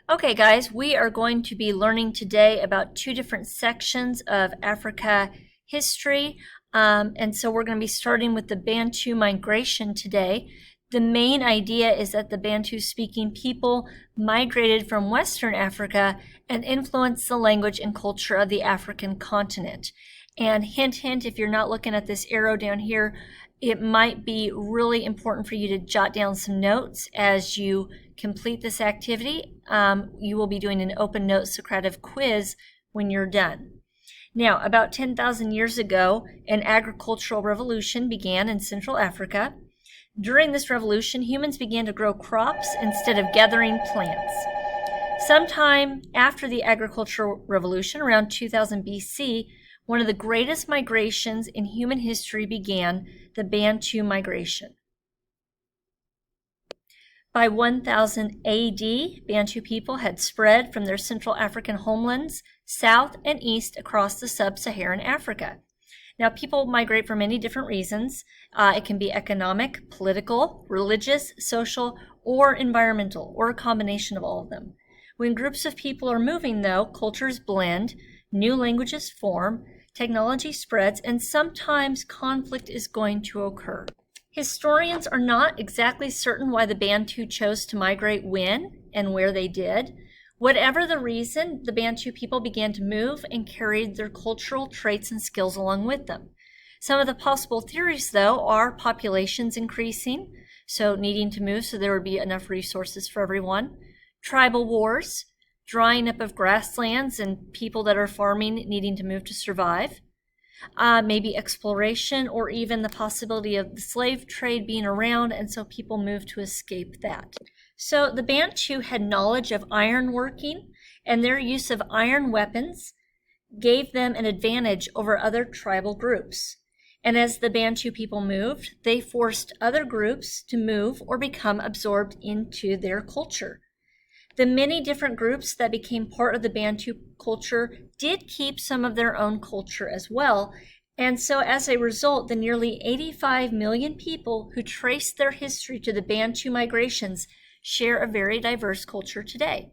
Okay, guys, we are going to be learning today about two different sections of Africa history. And so we're going to be starting with the Bantu migration today. The main idea is that the Bantu-speaking people migrated from Western Africa and influenced the language and culture of the African continent. And hint, hint, if you're not looking at this arrow down here, it might be really important for you to jot down some notes as you complete this activity. You will be doing an open note Socrative quiz when you're done. Now, about 10,000 years ago, an agricultural revolution began in Central Africa. During this revolution, humans began to grow crops instead of gathering plants. Sometime after the agricultural revolution, around 2000 BC, one of the greatest migrations in human history began, the Bantu migration. By 1000 AD, Bantu people had spread from their Central African homelands south and east across the sub-Saharan Africa. Now, people migrate for many different reasons. It can be economic, political, religious, social, or environmental, or a combination of all of them. When groups of people are moving, though, cultures blend, new languages form, technology spreads, and sometimes conflict is going to occur. Historians are not exactly certain why the Bantu chose to migrate when and where they did. Whatever the reason, the Bantu people began to move and carried their cultural traits and skills along with them. Some of the possible theories, though, are populations increasing, so needing to move so there would be enough resources for everyone, tribal wars, drying up of grasslands and people that are farming needing to move to survive, maybe exploration, or even the possibility of the slave trade being around, and so people moved to escape that. So the Bantu had knowledge of iron working, and their use of iron weapons gave them an advantage over other tribal groups. And as the Bantu people moved, they forced other groups to move or become absorbed into their culture. The many different groups that became part of the Bantu culture did keep some of their own culture as well. And so as a result, the nearly 85 million people who trace their history to the Bantu migrations share a very diverse culture today.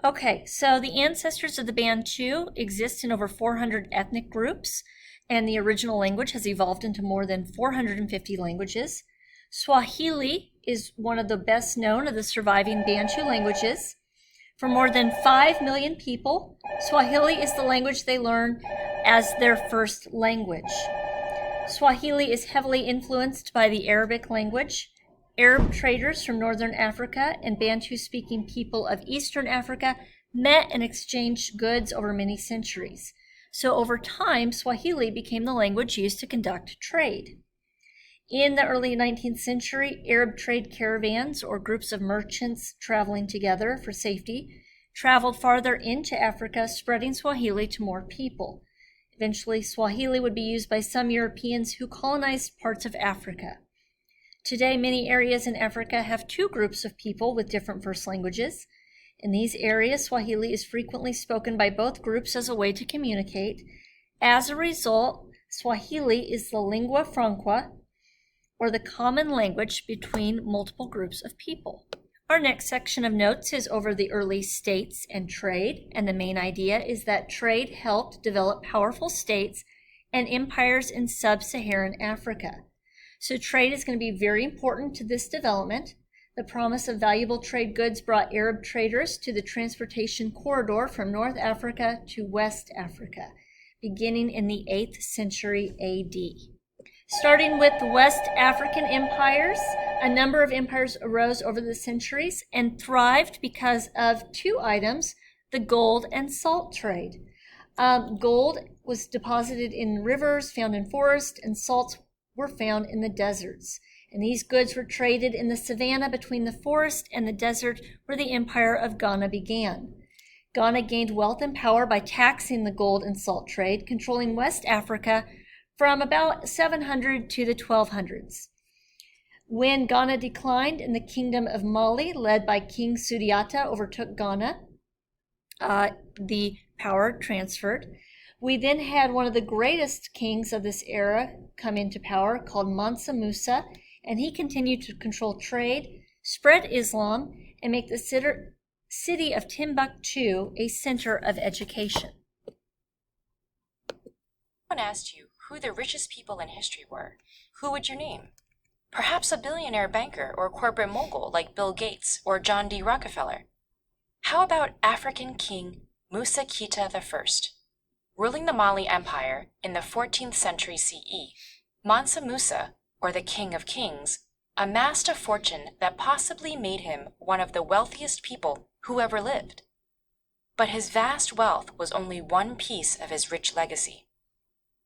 Okay, so the ancestors of the Bantu exist in over 400 ethnic groups, and the original language has evolved into more than 450 languages. Swahili is one of the best known of the surviving Bantu languages. For more than 5 million people, Swahili is the language they learn as their first language. Swahili is heavily influenced by the Arabic language. Arab traders from Northern Africa and Bantu-speaking people of Eastern Africa met and exchanged goods over many centuries. So over time, Swahili became the language used to conduct trade. In the early 19th century, Arab trade caravans, or groups of merchants traveling together for safety, traveled farther into Africa, spreading Swahili to more people. Eventually, Swahili would be used by some Europeans who colonized parts of Africa. Today, many areas in Africa have two groups of people with different first languages. In these areas, Swahili is frequently spoken by both groups as a way to communicate. As a result, Swahili is the lingua franca, or the common language between multiple groups of people. Our next section of notes is over the early states and trade, and the main idea is that trade helped develop powerful states and empires in sub-Saharan Africa. So trade is going to be very important to this development. The promise of valuable trade goods brought Arab traders to the transportation corridor from North Africa to West Africa, beginning in the 8th century AD. Starting with the West African empires, a number of empires arose over the centuries and thrived because of two items, the gold and salt trade. Gold was deposited in rivers, found in forests, and salts were found in the deserts. And these goods were traded in the savanna between the forest and the desert where the empire of Ghana began. Ghana gained wealth and power by taxing the gold and salt trade, controlling West Africa from about 700 to the 1200s. When Ghana declined and the kingdom of Mali, led by King Sudiata, overtook Ghana, the power transferred. We then had one of the greatest kings of this era come into power, called Mansa Musa, and he continued to control trade, spread Islam, and make the city of Timbuktu a center of education? Someone asked you who the richest people in history were. Who would you name? Perhaps a billionaire banker or corporate mogul like Bill Gates or John D. Rockefeller. How about African King Musa Kita I? Ruling the Mali Empire in the 14th century CE, Mansa Musa, or the King of Kings, amassed a fortune that possibly made him one of the wealthiest people who ever lived. But his vast wealth was only one piece of his rich legacy.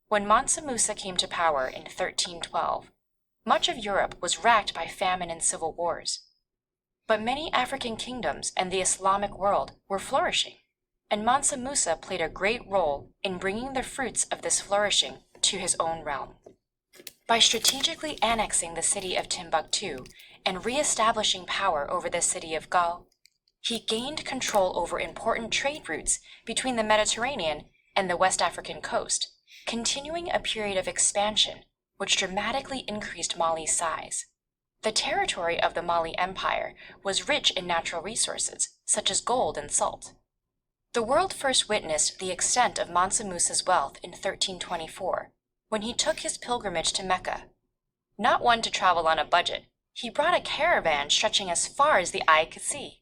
When Mansa Musa came to power in 1312, much of Europe was racked by famine and civil wars. But many African kingdoms and the Islamic world were flourishing, and Mansa Musa played a great role in bringing the fruits of this flourishing to his own realm. By strategically annexing the city of Timbuktu and re-establishing power over the city of Gal, he gained control over important trade routes between the Mediterranean and the West African coast, continuing a period of expansion which dramatically increased Mali's size. The territory of the Mali Empire was rich in natural resources, such as gold and salt. The world first witnessed the extent of Mansa Musa's wealth in 1324, when he took his pilgrimage to Mecca. Not one to travel on a budget, he brought a caravan stretching as far as the eye could see.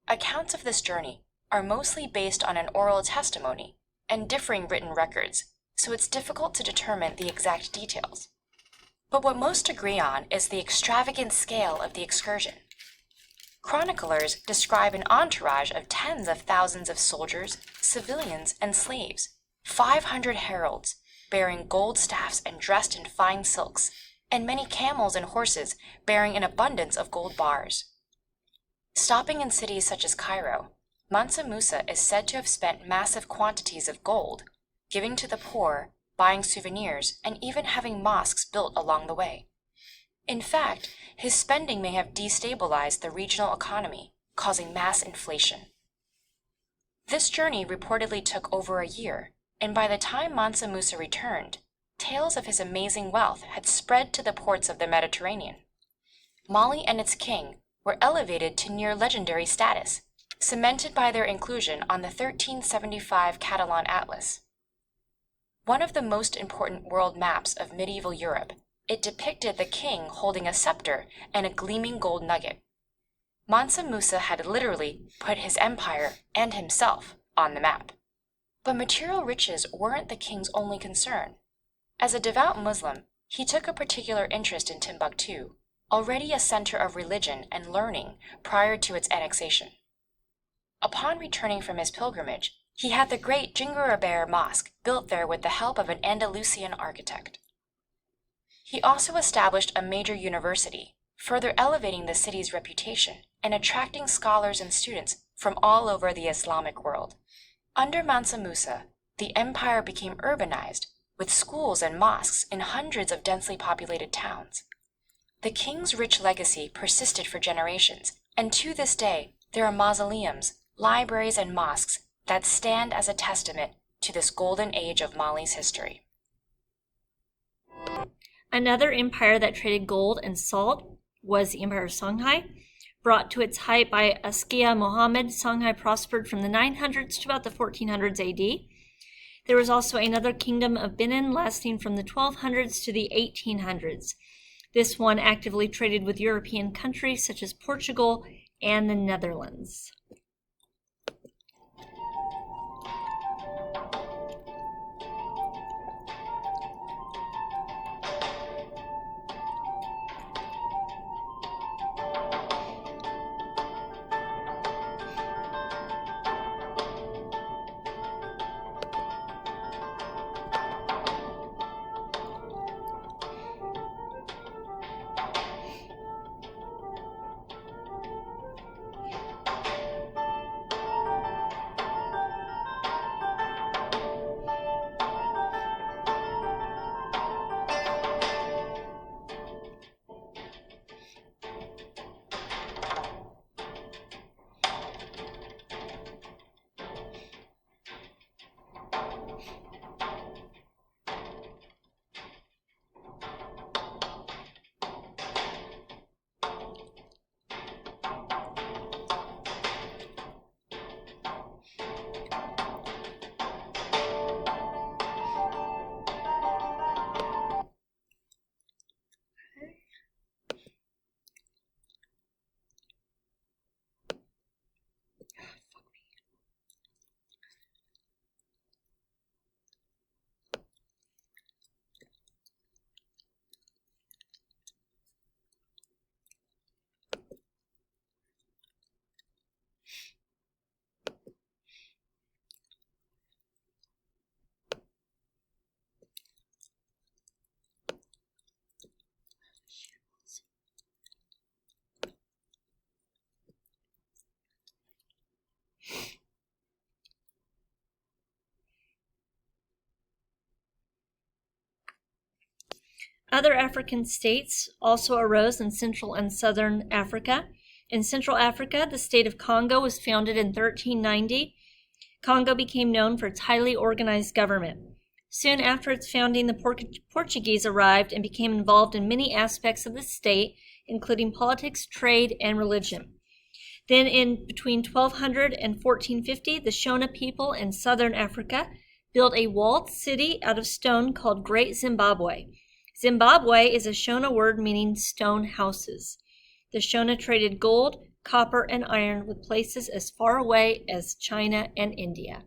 Accounts of this journey are mostly based on an oral testimony and differing written records, so it's difficult to determine the exact details. But what most agree on is the extravagant scale of the excursion. Chroniclers describe an entourage of tens of thousands of soldiers, civilians, and slaves, 500 heralds, bearing gold staffs and dressed in fine silks, and many camels and horses bearing an abundance of gold bars. Stopping in cities such as Cairo, Mansa Musa is said to have spent massive quantities of gold, giving to the poor, buying souvenirs, and even having mosques built along the way. In fact, his spending may have destabilized the regional economy, causing mass inflation. This journey reportedly took over a year, and by the time Mansa Musa returned, tales of his amazing wealth had spread to the ports of the Mediterranean. Mali and its king were elevated to near legendary status, cemented by their inclusion on the 1375 Catalan Atlas. One of the most important world maps of medieval Europe, it depicted the king holding a scepter and a gleaming gold nugget. Mansa Musa had literally put his empire and himself on the map. But material riches weren't the king's only concern. As a devout Muslim, he took a particular interest in Timbuktu, already a center of religion and learning prior to its annexation. Upon returning from his pilgrimage, he had the great Djinguereber Mosque built there with the help of an Andalusian architect. He also established a major university, further elevating the city's reputation and attracting scholars and students from all over the Islamic world. Under Mansa Musa, the empire became urbanized, with schools and mosques in hundreds of densely populated towns. The king's rich legacy persisted for generations, and to this day, there are mausoleums, libraries, and mosques that stand as a testament to this golden age of Mali's history. Another empire that traded gold and salt was the Empire of Songhai. Brought to its height by Askia Muhammad, Songhai prospered from the 900s to about the 1400s AD. There was also another kingdom of Benin lasting from the 1200s to the 1800s. This one actively traded with European countries such as Portugal and the Netherlands. Other African states also arose in Central and Southern Africa. In Central Africa, the state of Congo was founded in 1390. Congo became known for its highly organized government. Soon after its founding, the Portuguese arrived and became involved in many aspects of the state, including politics, trade, and religion. Then in between 1200 and 1450, the Shona people in southern Africa built a walled city out of stone called Great Zimbabwe. Zimbabwe is a Shona word meaning stone houses. The Shona traded gold, copper, and iron with places as far away as China and India.